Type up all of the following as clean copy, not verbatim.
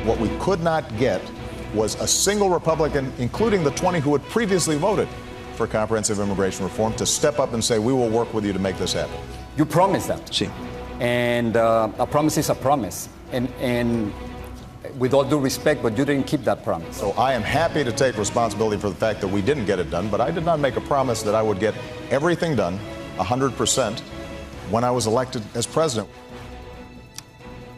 What we could not get was a single Republican, including the 20 who had previously voted for comprehensive immigration reform, to step up and say, we will work with you to make this happen. You promised that. Sí. And a promise is a promise. And with all due respect, but you didn't keep that promise. So I am happy to take responsibility for the fact that we didn't get it done, but I did not make a promise that I would get everything done 100% when I was elected as president.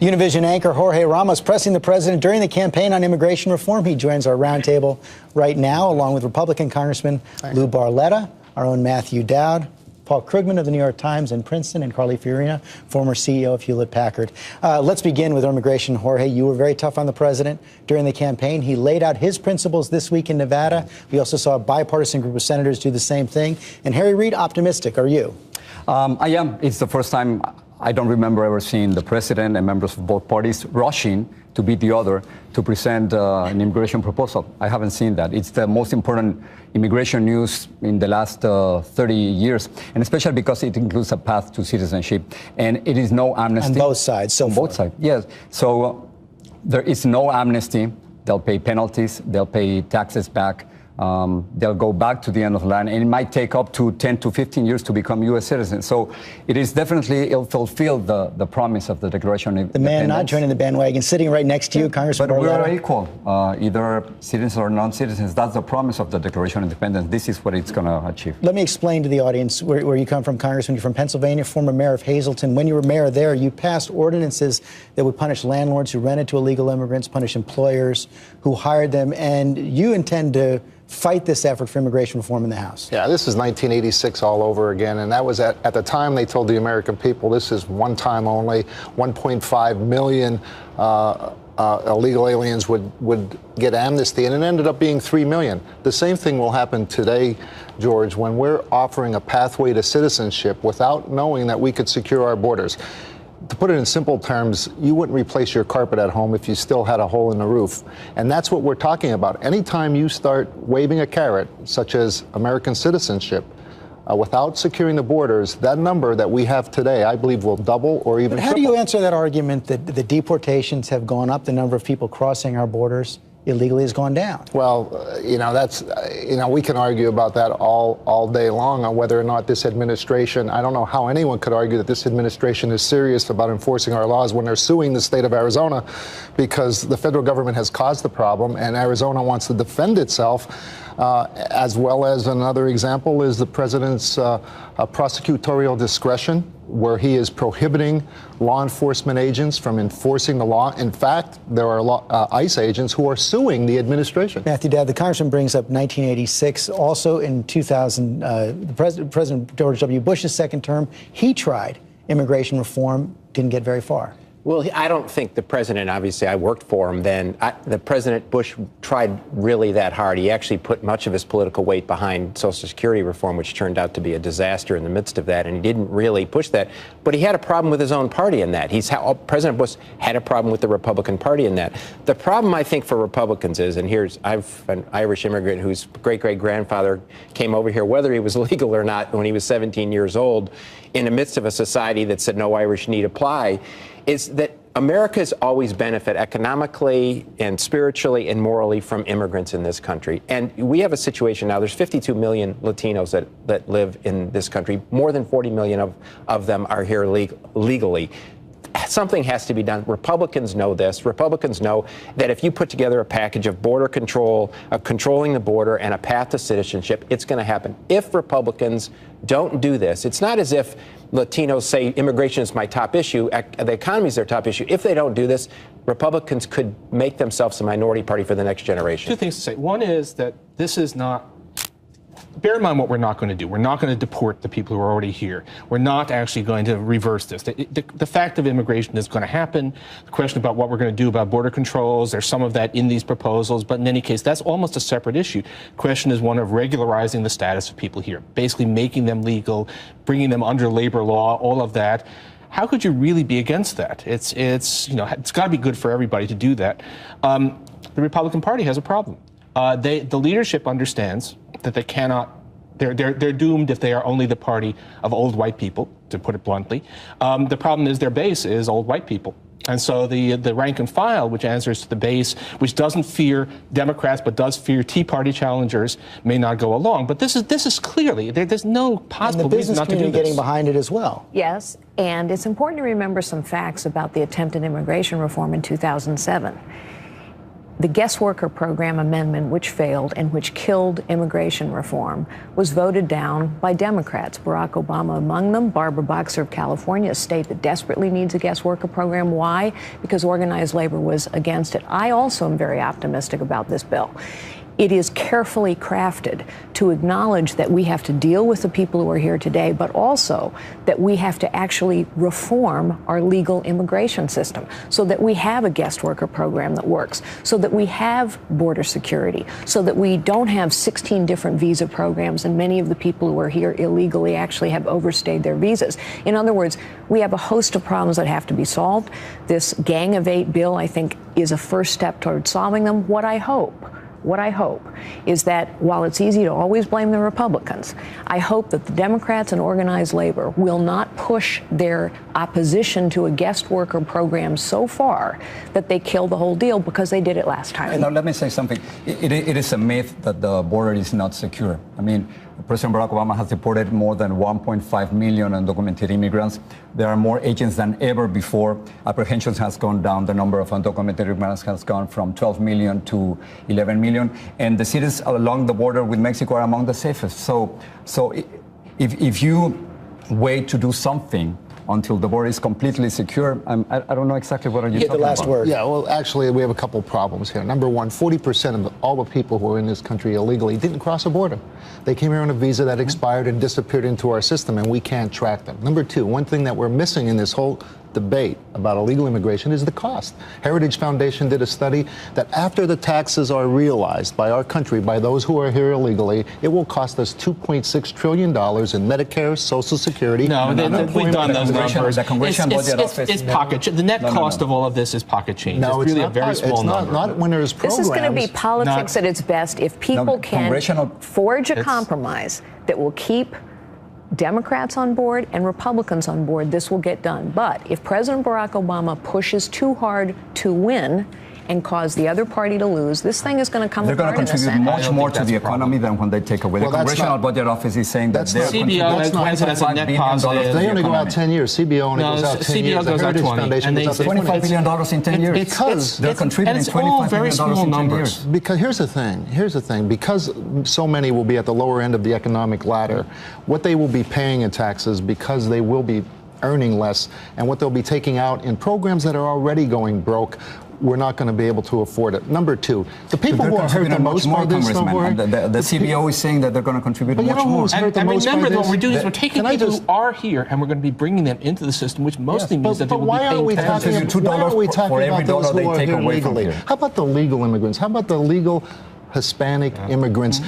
Univision anchor Jorge Ramos pressing the president during the campaign on immigration reform. He joins our roundtable right now, along with Republican Congressman Lou Barletta, our own Matthew Dowd, Paul Krugman of the New York Times in Princeton, and Carly Fiorina, former CEO of Hewlett-Packard. Let's begin with immigration. Jorge, you were very tough on the president during the campaign. He laid out his principles this week in Nevada. We also saw a bipartisan group of senators do the same thing. And Harry Reid, optimistic, are you? I am. It's the first time I don't remember ever seeing the president and members of both parties rushing to beat the other to present an immigration proposal. I haven't seen that. It's the most important immigration news in the last 30 years, and especially because it includes a path to citizenship, and it is no amnesty. On both sides, so on far. both sides, yes. So there is no amnesty. They'll pay penalties. They'll pay taxes back. They'll go back to the end of the line, and it might take up to 10 to 15 years to become U.S. citizens. So it is definitely, it'll fulfill the promise of the Declaration of Independence. The man not joining the bandwagon, sitting right next to you, Congressman But we Barletta. are equal, either citizens or non-citizens. That's the promise of the Declaration of Independence. This is what it's going to achieve. Let me explain to the audience where you come from, Congressman. You're from Pennsylvania, former mayor of Hazleton. When you were mayor there, you passed ordinances that would punish landlords who rented to illegal immigrants, punish employers who hired them, and you intend to fight this effort for immigration reform in the House. Yeah, this is 1986 all over again, and that was at the time they told the American people this is one time only. 1.5 million illegal aliens would get amnesty, and it ended up being 3 million. The same thing will happen today, George, when we're offering a pathway to citizenship without knowing that we could secure our borders. To put it in simple terms, you wouldn't replace your carpet at home if you still had a hole in the roof. And that's what we're talking about. Anytime you start waving a carrot, such as American citizenship, without securing the borders, that number that we have today, I believe, will double or even But how triple. do you answer that argument that the deportations have gone up, the number of people crossing our borders illegally has gone down? Well, that's, we can argue about that all day long on whether or not this administration, I don't know how anyone could argue that this administration is serious about enforcing our laws when they're suing the state of Arizona because the federal government has caused the problem and Arizona wants to defend itself. As well as another example is the president's prosecutorial discretion, where he is prohibiting law enforcement agents from enforcing the law. In fact, there are ICE agents who are suing the administration. Matthew Dowd, the congressman brings up 1986. Also in 2000, President George W. Bush's second term, he tried immigration reform, didn't get very far. Well, I don't think the president, obviously, I worked for him then. The President Bush tried really that hard. He actually put much of his political weight behind Social Security reform, which turned out to be a disaster in the midst of that, and he didn't really push that. But he had a problem with his own party in that. President Bush had a problem with the Republican Party in that. The problem, I think, for Republicans is, and I've an Irish immigrant whose great-great-grandfather came over here, whether he was legal or not, when he was 17 years old, in the midst of a society that said no Irish need apply, is that America's always benefit economically and spiritually and morally from immigrants in this country. And we have a situation now, there's 52 million Latinos that live in this country. More than 40 million of them are here legally. Something has to be done. Republicans know this. Republicans know that if you put together a package of border control, of controlling the border, and a path to citizenship, it's going to happen. If Republicans don't do this, it's not as if Latinos say immigration is my top issue, the economy is their top issue. If they don't do this, Republicans could make themselves a minority party for the next generation. Two things to say. One is that this is not, bear in mind what we're not going to do. We're not going to deport the people who are already here. We're not actually going to reverse this. The fact of immigration is going to happen. The question about what we're going to do about border controls, there's some of that in these proposals, but in any case, that's almost a separate issue. The question is one of regularizing the status of people here, basically making them legal, bringing them under labor law, all of that. How could you really be against that? It's got to be good for everybody to do that. The Republican Party has a problem. The leadership understands that they cannot, they're doomed if they are only the party of old white people, to put it bluntly. The problem is their base is old white people. And so the rank and file, which answers to the base, which doesn't fear Democrats but does fear Tea Party challengers, may not go along. But this is clearly, there's no possible reason not to do this. And the business community getting behind it as well. Yes, and it's important to remember some facts about the attempted immigration reform in 2007. The guest worker program amendment, which failed and which killed immigration reform, was voted down by Democrats, Barack Obama among them. Barbara Boxer of California, a state that desperately needs a guest worker program. Why? Because organized labor was against it. I also am very optimistic about this bill. It is carefully crafted to acknowledge that we have to deal with the people who are here today, but also that we have to actually reform our legal immigration system so that we have a guest worker program that works, so that we have border security, so that we don't have 16 different visa programs and many of the people who are here illegally actually have overstayed their visas. In other words, we have a host of problems that have to be solved. This Gang of Eight bill, I think, is a first step toward solving them. What I hope is that while it's easy to always blame the Republicans, I hope that the Democrats and organized labor will not push their opposition to a guest worker program so far that they kill the whole deal, because they did it last time. And now let me say something. It is a myth that the border is not secure. I mean, President Barack Obama has deported more than 1.5 million undocumented immigrants. There are more agents than ever before. Apprehensions has gone down. The number of undocumented immigrants has gone from 12 million to 11 million. And the cities along the border with Mexico are among the safest. So if you wait to do something until the border is completely secure, I don't know exactly what are you talking about. The last word. Yeah, well, actually, we have a couple problems here. Number one, 40% of all the people who are in this country illegally didn't cross a border. They came here on a visa that expired and disappeared into our system, and we can't track them. Number two, one thing that we're missing in this whole debate about illegal immigration is the cost. Heritage Foundation did a study that after the taxes are realized by our country, by those who are here illegally, it will cost us $2.6 trillion in Medicare, Social Security. No, we've done those numbers. The Congressional Budget Office. It's pocket. The net cost of all of this is pocket change. No, it's really a very small number. Not when there's programs. This is going to be politics at its best. If people can forge a compromise that will keep Democrats on board and Republicans on board, this will get done. But if President Barack Obama pushes too hard to win and cause the other party to lose, this thing is going to come apart. They're going to contribute much more to the economy than when they take away. Well, the Congressional Budget Office is saying that they're CBO has it as a net positive. They only go out 10 years. CBO only goes out 10 years. CBO goes out 20. And they say $25 billion in 10 years. Because they're contributing $25 billion in 10 years. Because here's the thing. Because so many will be at the lower end of the economic ladder, what they will be paying in taxes, because they will be earning less, and what they'll be taking out in programs that are already going broke, we're not going to be able to afford it. Number two, the people who are hurt the most by this, the CBO is saying that they're going to contribute much more. And remember, what we're doing is we're taking people who are here and we're going to be bringing them into the system, which mostly means that they will be paying taxes. Why are we talking about those who are here legally? How about the legal immigrants? How about the legal Hispanic immigrants?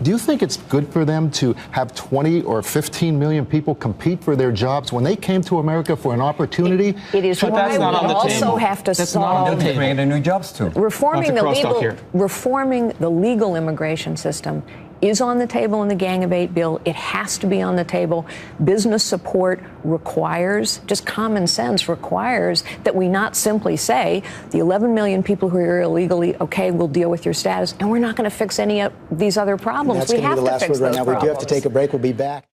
Do you think it's good for them to have 20 or 15 million people compete for their jobs when they came to America for an opportunity? It is why we also have to solve new jobs too. Reforming the legal immigration system is on the table in the Gang of Eight bill. It has to be on the table. Business support requires, just common sense requires, that we not simply say the 11 million people who are here illegally, okay, we'll deal with your status, and we're not going to fix any of these other problems. We have to fix those problems. We do have to take a break. We'll be back.